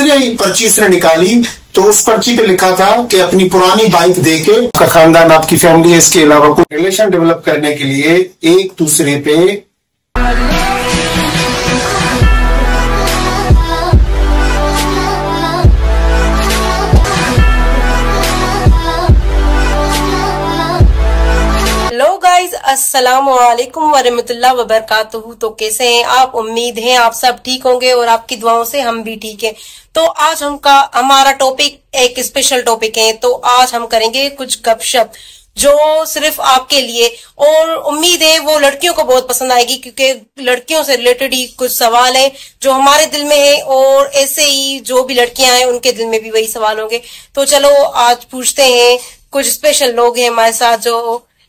तीसरे ही पर्ची से निकाली तो उस पर्ची पे लिखा था कि अपनी पुरानी बाइक देके आपका खानदान, आपकी फैमिली, इसके अलावा कोई रिलेशन डेवलप करने के लिए एक दूसरे पे अस्सलाम वालेकुम वरहमतुल्लाह वबरकातुहू। तो कैसे हैं आप? उम्मीद है आप सब ठीक होंगे और आपकी दुआओं से हम भी ठीक हैं। तो आज हमारा टॉपिक एक स्पेशल टॉपिक है। तो आज हम करेंगे कुछ गपशप जो सिर्फ आपके लिए, और उम्मीद है वो लड़कियों को बहुत पसंद आएगी, क्योंकि लड़कियों से रिलेटेड ही कुछ सवाल है जो हमारे दिल में है, और ऐसे ही जो भी लड़कियां हैं उनके दिल में भी वही सवाल होंगे। तो चलो आज पूछते हैं। कुछ स्पेशल लोग हैं हमारे साथ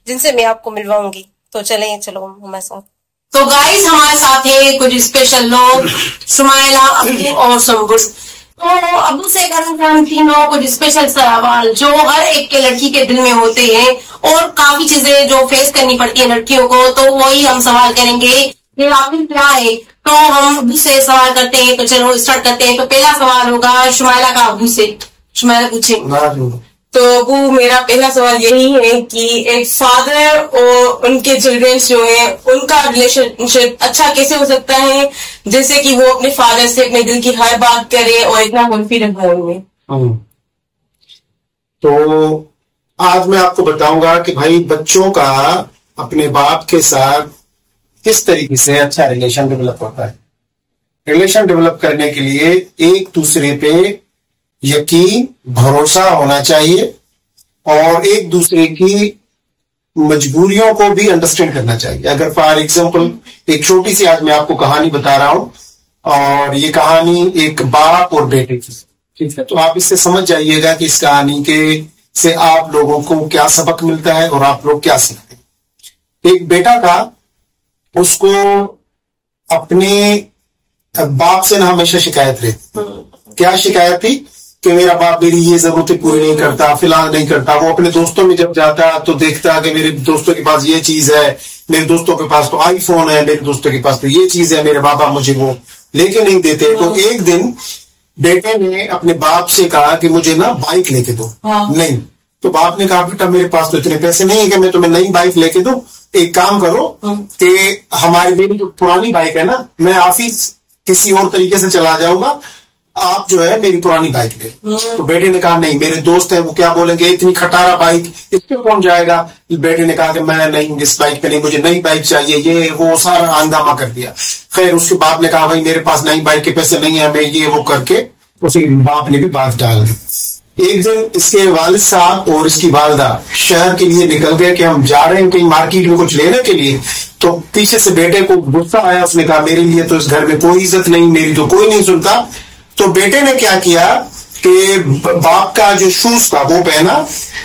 जिनसे मैं आपको मिलवाऊंगी। तो चलो हमारे साथ। तो गाइस हमारे साथ है कुछ स्पेशल लोग, सुमाइला, अब्बू और संबुल। तो अब्बू से करना तीनों कुछ स्पेशल सवाल जो हर एक के लड़की के दिल में होते हैं, और काफी चीजें जो फेस करनी पड़ती है लड़कियों को, तो वही हम सवाल करेंगे ये आखिर क्या है। तो हम अब्बू से सवाल करते हैं। तो चलो स्टार्ट करते हैं। तो पहला सवाल होगा शुमाइला का अब्बू से। शुमाइला पूछे। तो वो मेरा पहला सवाल यही है कि एक फादर और उनके चिल्ड्रन जो है उनका रिलेशनशिप अच्छा कैसे हो सकता है, जैसे कि वो अपने फादर से अपने दिल की हर बात करे और इतना कॉन्फिडेंट है उनमें। तो आज मैं आपको बताऊंगा कि भाई बच्चों का अपने बाप के साथ किस तरीके से अच्छा रिलेशन डेवलप होता है। रिलेशन डेवलप करने के लिए एक दूसरे पे यकीन, भरोसा होना चाहिए, और एक दूसरे की मजबूरियों को भी अंडरस्टैंड करना चाहिए। अगर फॉर एग्जांपल एक छोटी सी आज मैं आपको कहानी बता रहा हूं, और ये कहानी एक बाप और बेटे की, ठीक है। तो आप इससे समझ जाइएगा कि इस कहानी के से आप लोगों को क्या सबक मिलता है और आप लोग क्या सीखते हैं। एक बेटा था, उसको अपने बाप से ना हमेशा शिकायत रहती। क्या शिकायत थी कि मेरा बाप मेरी ये जरूरतें पूरी नहीं करता, फिलहाल नहीं करता। वो अपने दोस्तों में जब जाता तो देखता कि मेरे दोस्तों के पास ये चीज है, मेरे दोस्तों के पास तो आईफोन है, मेरे दोस्तों के पास तो ये चीज है, मेरे बाबा मुझे वो लेके नहीं देते। तो एक दिन बेटे ने अपने बाप से कहा कि मुझे ना बाइक लेके दो। नहीं, तो बाप ने कहा बेटा मेरे पास तो इतने पैसे नहीं है कि मैं तुम्हें नई बाइक लेके दूं। एक काम करो कि मेरी जो पुरानी बाइक है ना, मैं ऑफिस किसी और तरीके से चला जाऊंगा, आप जो है मेरी पुरानी बाइक ले। तो बेटे ने कहा नहीं, मेरे दोस्त हैं वो क्या बोलेंगे, इतनी खटारा बाइक इस पे कौन जाएगा। बेटे ने कहा कि मैं नहीं, इस बाइक पे नहीं, मुझे नई बाइक चाहिए। ये वो सारा हंगामा कर दिया। खैर उसके बाप ने कहा भाई मेरे पास नई बाइक के पैसे नहीं है, मैं ये वो करके उसी बाप ने भी बात डाल दी। एक दिन इसके वालिद साहब और इसकी वालिदा शहर के लिए निकल गए कि हम जा रहे हैं कहीं मार्केट में कुछ लेने के लिए। तो पीछे से बेटे को गुस्सा आया। उसने कहा मेरे लिए तो इस घर में कोई इज्जत नहीं, मेरी तो कोई नहीं सुनता। तो बेटे ने क्या किया कि बाप का जो शूज था वो पहना,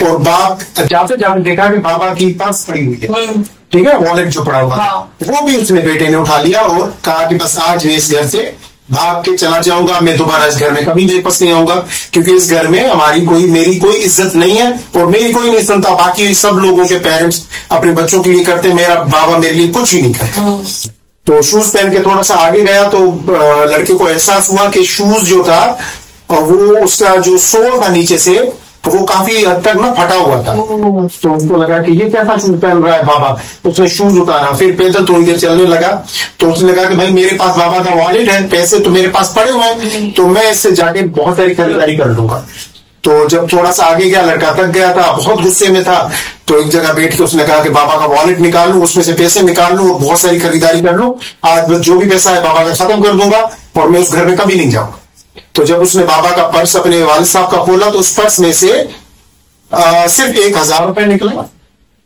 और बाप जाते जाते देखा कि बाबा की पर्स पड़ी हुई है, ठीक है, वॉलेट जो पड़ा हुआ वो भी उसने बेटे ने उठा लिया और कहा कि बस आज मैं इस घर से भाग के चला जाऊंगा, मैं दोबारा इस घर में कभी वापस नहीं आऊंगा, क्योंकि इस घर में मेरी कोई इज्जत नहीं है और मेरी कोई नहीं सुनता। बाकी सब लोगों के पेरेंट्स अपने बच्चों के लिए करते, मेरा बाबा मेरे लिए कुछ ही नहीं करता। तो शूज पहन के थोड़ा सा आगे गया तो लड़के को एहसास हुआ कि शूज जो था वो उसका जो सोल था नीचे से वो काफी हद तक ना फटा हुआ था। तो उसको लगा कि ये कैसा शूज पहन रहा है बाबा। उसने शूज उतारा, फिर पैदल थोड़ी देर चलने लगा। तो उसने लगा कि भाई मेरे पास बाबा का वॉलेट है, पैसे तो मेरे पास पड़े हुए हैं, तो मैं इससे जाके बहुत सारी खरीदारी कर लूंगा। तो जब थोड़ा सा आगे गया, लड़का थक गया था, बहुत गुस्से में था। तो एक जगह बैठ के उसने कहा कि बाबा का वॉलेट निकाल लूं, उसमें से पैसे निकाल लूं और बहुत सारी खरीदारी कर लूं। आज जो भी पैसा है बाबा का खत्म कर दूंगा और मैं उस घर में कभी नहीं जाऊंगा। तो जब उसने बाबा का पर्स अपने वालिद साहब का खोला तो उस पर्स में से सिर्फ 1000 रुपए निकला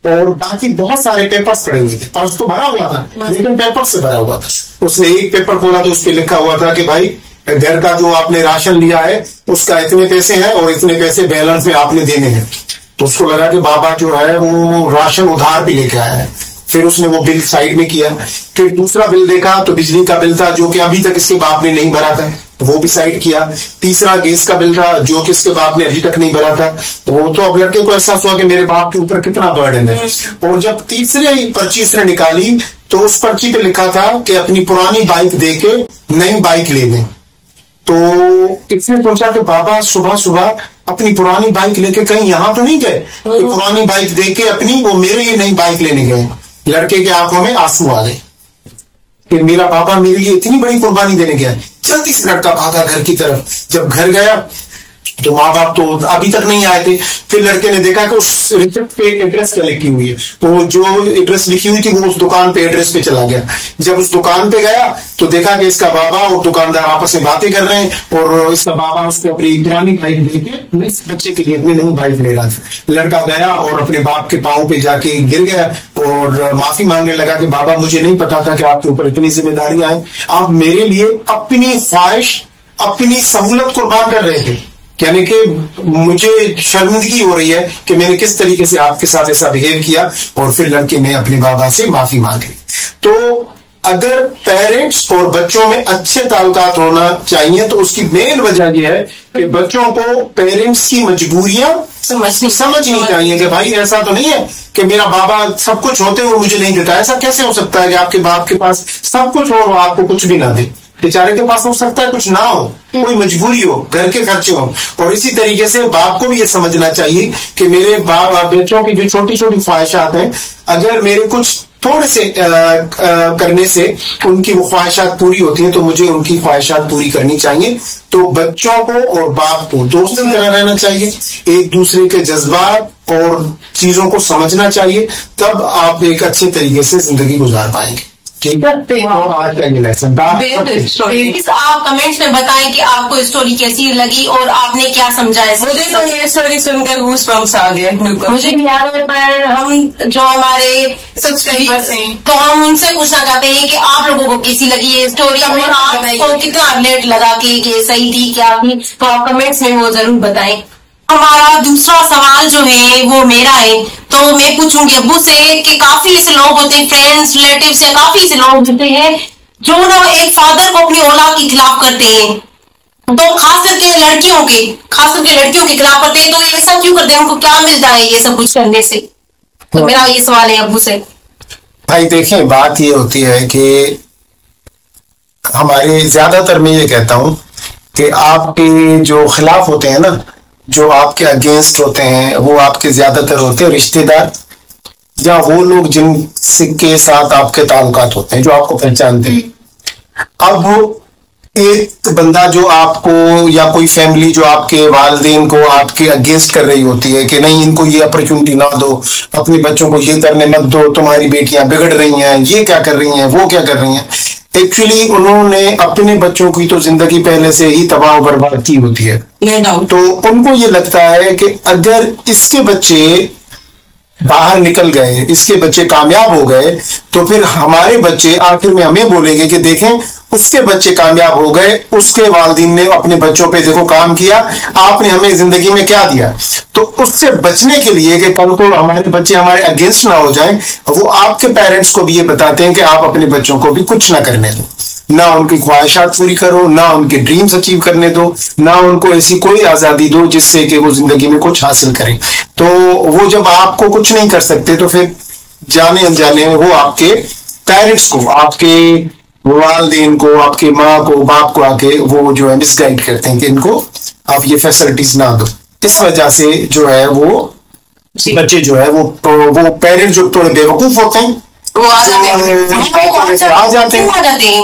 और बाकी बहुत सारे पेपर्स पड़े हुए थे। पर्स तो भरा हुआ था लेकिन पेपर से भरा हुआ था। उसने एक पेपर खोला तो उस पर लिखा हुआ था कि भाई घर का जो आपने राशन लिया है उसका इतने पैसे हैं और इतने पैसे बैलेंस में आपने देने हैं। तो उसको लगा कि बाबा जो है वो राशन उधार भी लेके आया है। फिर उसने वो बिल साइड में किया। फिर दूसरा बिल देखा तो बिजली का बिल था जो कि अभी तक इसके बाप ने नहीं भरा था, तो वो भी साइड किया। तीसरा गैस का बिल था जो कि इसके बाप ने अभी तक नहीं भरा था, तो वो तो अब लड़के को एहसास हुआ कि मेरे बाप के ऊपर कितना बर्डन है। और जब तीसरे ही पर्ची इसने निकाली तो उस पर्ची पे लिखा था कि अपनी पुरानी बाइक देके नई बाइक ले लें। तो इसने पूछा कि बाबा सुबह सुबह अपनी पुरानी बाइक लेके कहीं यहाँ तो नहीं गए? तो पुरानी बाइक देके अपनी वो मेरे लिए नई बाइक लेने गए। लड़के के आंखों में आंसू आ गए कि मेरा पापा मेरे लिए इतनी बड़ी कुर्बानी देने गया। जल्दी से लड़का भागा घर की तरफ। जब घर गया तो माँ बाप तो अभी तक नहीं आए थे। फिर लड़के ने देखा कि उस रिसिप्ट पे एड्रेस क्या लिखी हुई है, तो जो एड्रेस लिखी हुई थी वो उस दुकान पे एड्रेस पे चला गया। जब उस दुकान पे गया तो देखा कि इसका बाबा और दुकानदार आपस में बातें कर रहे हैं और इसका बाबा उसको अपनी पुरानी बाइक देके इस बच्चे के लिए अपनी नई बाइक ले रहा था। लड़का गया और अपने बाप के पांव पे जाके गिर गया और माफी मांगने लगा कि बाबा मुझे नहीं पता था कि आपके ऊपर इतनी जिम्मेदारियां हैं, आप मेरे लिए अपनी ख्वाहिश अपनी सहूलत कुर्बान कर रहे थे। यानी कि मुझे शर्मिंदगी हो रही है कि मैंने किस तरीके से आपके साथ ऐसा बिहेव किया। और फिर लड़के ने अपने बाबा से माफी मांगी। तो अगर पेरेंट्स और बच्चों में अच्छे ताल्लुकात होना चाहिए तो उसकी मेन वजह यह है कि बच्चों को पेरेंट्स की मजबूरियां समझनी चाहिए कि भाई ऐसा तो नहीं है कि मेरा बाबा सब कुछ होते हुए मुझे नहीं देता। ऐसा कैसे हो सकता है कि आपके बाप के पास सब कुछ हो और आपको कुछ भी ना दे? बेचारे के पास हो सकता है कुछ ना हो, कोई मजबूरी हो, घर के खर्चे हो। और इसी तरीके से बाप को भी ये समझना चाहिए कि मेरे बाप बच्चों की जो छोटी छोटी ख्वाहिशात हैं, अगर मेरे कुछ थोड़े से करने से उनकी वो ख्वाहिशात पूरी होती है तो मुझे उनकी ख्वाहिशात पूरी करनी चाहिए। तो बच्चों को और बाप को दोस्तों की तरह रहना चाहिए, एक दूसरे के जज्बात और चीजों को समझना चाहिए, तब आप एक अच्छे तरीके से जिंदगी गुजार पाएंगे। ठीक है, आज का ये लेसन प्लीज आप कमेंट्स में बताएं कि आपको स्टोरी कैसी लगी और आपने क्या समझा। मुझे तो ये स्टोरी सुनकर गूज़बम्प्स आ गए। मुझे भी याद है, पर हम जो हमारे सब्सक्राइबर्स हैं तो हम उनसे पूछना चाहते हैं कि आप लोगों को कैसी लगी ये स्टोरी और आपको कितना रिलेट लगा कि सही थी क्या थी, तो आप कमेंट्स में वो जरूर बताएं। हमारा दूसरा सवाल जो है वो मेरा है, तो मैं पूछूंगी अब्बू से कि काफी ऐसे लोग होते हैं, फ्रेंड्स रिलेटिव्स या काफी ऐसे लोग होते हैं जो ना एक फादर को अपनी औलाद के खिलाफ करते हैं, तो खास करके लड़कियों के खिलाफ करते हैं। तो ऐसा क्यों करते हैं, उनको क्या मिलता है ये सब कुछ करने से? तो मेरा ये सवाल है अब्बू से। भाई देखें, बात ये होती है कि हमारे ज्यादातर मैं ये कहता हूं कि आपके जो खिलाफ होते हैं ना, जो आपके अगेंस्ट होते हैं, वो आपके ज्यादातर होते हैं रिश्तेदार या वो लोग जिनके साथ आपके ताल्लुकात होते हैं, जो आपको पहचानते हैं। अब एक बंदा जो आपको या कोई फैमिली जो आपके वालिदैन को आपके अगेंस्ट कर रही होती है कि नहीं इनको ये अपॉर्चुनिटी ना दो, अपने बच्चों को ये करने मत दो, तुम्हारी बेटियां बिगड़ रही हैं, ये क्या कर रही हैं, वो क्या कर रही हैं। एक्चुअली उन्होंने अपने बच्चों की तो जिंदगी पहले से ही तबाह बर्बाद की होती है, तो उनको ये लगता है कि अगर इसके बच्चे बाहर निकल गए, इसके बच्चे कामयाब हो गए, तो फिर हमारे बच्चे आखिर में हमें बोलेंगे कि देखें उसके बच्चे कामयाब हो गए, उसके वालिदैन ने अपने बच्चों पे देखो काम किया, आपने हमें जिंदगी में क्या दिया। तो उससे बचने के लिए कि कल को हमारे बच्चे हमारे अगेंस्ट ना हो जाएं, वो आपके पेरेंट्स को भी ये बताते हैं कि आप अपने बच्चों को भी कुछ ना करने दो, ना उनकी ख्वाहिशात पूरी करो, ना उनके ड्रीम्स अचीव करने दो, ना उनको ऐसी कोई आजादी दो जिससे कि वो जिंदगी में कुछ हासिल करें। तो वो जब आपको कुछ नहीं कर सकते तो फिर जाने अनजाने में वो आपके पेरेंट्स को, आपके वालिदैन को, आपके माँ को, बाप को आके वो जो है मिसगाइड करते हैं कि इनको आप ये फैसिलिटीज ना दो। इस वजह से जो है वो बच्चे जो है वो पेरेंट्स जो थोड़े बेवकूफ होते हैं वो आ जाते हैं,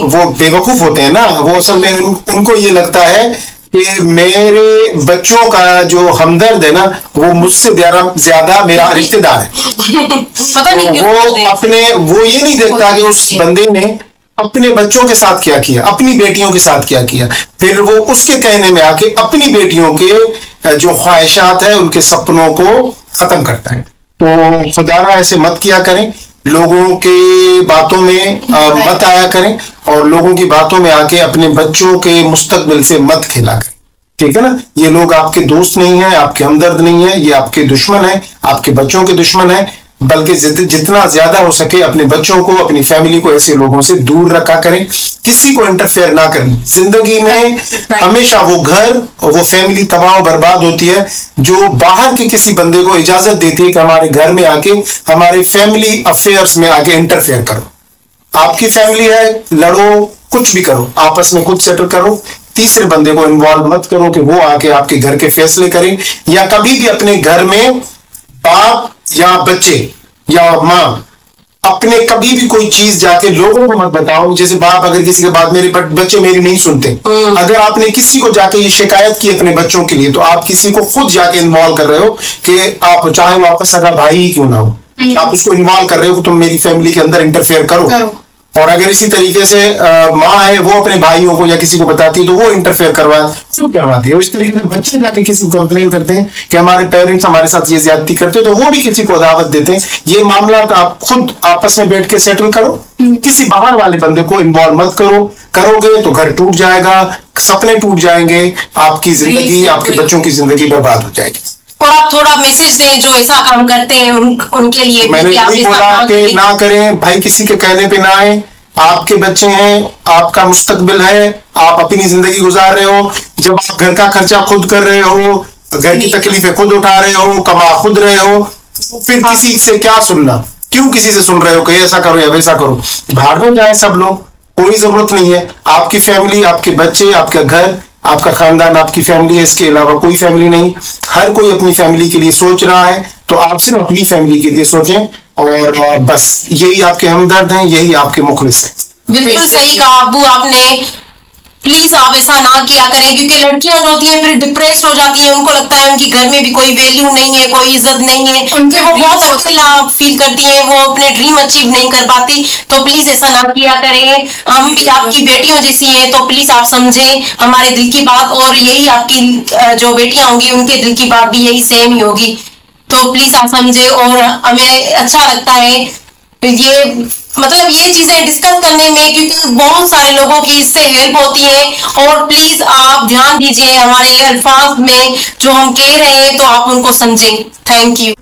वो बेवकूफ होते हैं ना, वो असल में उनको ये लगता है कि मेरे बच्चों का जो हमदर्द है ना वो मुझसे ज्यादा मेरा रिश्तेदार है। पता नहीं वो ये नहीं देखता कि उस बंदे ने अपने बच्चों के साथ क्या किया, अपनी बेटियों के साथ क्या किया, फिर वो उसके कहने में आके अपनी बेटियों के जो ख्वाहिशात है उनके सपनों को खत्म करता है। तो खुदारा ऐसे मत किया करें, लोगों के बातों में मत आया करें और लोगों की बातों में आके अपने बच्चों के मुस्तकबिल से मत खेला करें। ठीक है ना, ये लोग आपके दोस्त नहीं है, आपके हमदर्द नहीं है, ये आपके दुश्मन है, आपके बच्चों के दुश्मन है। बल्कि जितना ज्यादा हो सके अपने बच्चों को, अपनी फैमिली को ऐसे लोगों से दूर रखा करें, किसी को इंटरफेयर ना करें। जिंदगी में हमेशा वो घर और वो फैमिली तबाह बर्बाद होती है जो बाहर के किसी बंदे को इजाजत देती है कि हमारे घर में आके हमारे फैमिली अफेयर्स में आके इंटरफेयर करो। आपकी फैमिली है, लड़ो, कुछ भी करो, आपस में खुद सेटल करो, तीसरे बंदे को इन्वॉल्व मत करो कि वो आके आपके घर के फैसले करें, या कभी भी अपने घर में बाप या बच्चे या माँ अपने कभी भी कोई चीज जाके लोगों को मत बताओ। जैसे बाप अगर किसी के बात, मेरे बच्चे मेरी नहीं सुनते, अगर आपने किसी को जाके ये शिकायत की अपने बच्चों के लिए, तो आप किसी को खुद जाके इन्वॉल्व कर रहे हो कि आप चाहे वापस अगर भाई ही क्यों ना हो, आप उसको इन्वॉल्व कर रहे हो कि तुम मेरी फैमिली के अंदर इंटरफेयर करो। और अगर इसी तरीके से माँ है वो अपने भाइयों को या किसी को बताती है तो वो इंटरफेयर करवाती है। इस तरीके से बच्चे जाके किसी को कंप्लेन करते हैं कि हमारे पेरेंट्स हमारे साथ ये ज्यादती करते हैं, तो वो भी किसी को दावत देते हैं। ये मामला आप खुद आपस में बैठ के सेटल करो, किसी बाहर वाले बंदे को इन्वॉल्व मत करो। करोगे तो घर टूट जाएगा, सपने टूट जाएंगे, आपकी जिंदगी, आपके बच्चों की जिंदगी बर्बाद हो जाएगी। और आप थोड़ा मैसेज दें जो ऐसा काम करते हैं उनके लिए। मैंने नहीं बोला कि ना करें भाई, किसी के कहने पे ना आए। आपके बच्चे हैं, आपका मुस्तकबिल है, आप अपनी जिंदगी गुजार रहे हो। जब आप घर का खर्चा खुद कर रहे हो, घर की तकलीफें खुद उठा रहे हो, कमा खुद रहे हो, तो फिर किसी से क्या सुनना? क्यों किसी से सुन रहे हो कि ऐसा करो या वैसा करो? भाड़ में जाए सब लोग, कोई जरूरत नहीं है। आपकी फैमिली, आपके बच्चे, आपका घर, आपका खानदान, आपकी फैमिली है, इसके अलावा कोई फैमिली नहीं। हर कोई अपनी फैमिली के लिए सोच रहा है, तो आप सिर्फ अपनी फैमिली के लिए सोचें, और बस यही आपके हमदर्द हैं, यही आपके मुखलिस हैं। बिल्कुल सही कहा अब्बू आपने। प्लीज आप ऐसा ना किया करें, क्योंकि लड़कियां जो होती हैं फिर डिप्रेस्ड हो जाती हैं। उनको लगता है उनकी घर में भी कोई वैल्यू नहीं है, कोई इज्जत नहीं है, उनके वो बहुत अकेला फील करती हैं, वो अपने ड्रीम अचीव नहीं कर पाती। तो प्लीज ऐसा ना किया करें। हम भी आपकी बेटियों जैसी हैं, तो प्लीज आप समझें हमारे दिल की बात, और यही आपकी जो बेटियां होंगी उनके दिल की बात भी यही सेम ही होगी। तो प्लीज आप समझे, और हमें अच्छा लगता है ये मतलब ये चीजें डिस्कस करने में, क्योंकि बहुत सारे लोगों की इससे हेल्प होती है। और प्लीज आप ध्यान दीजिए हमारे अल्फाज में जो हम कह रहे हैं, तो आप उनको समझें। Thank you.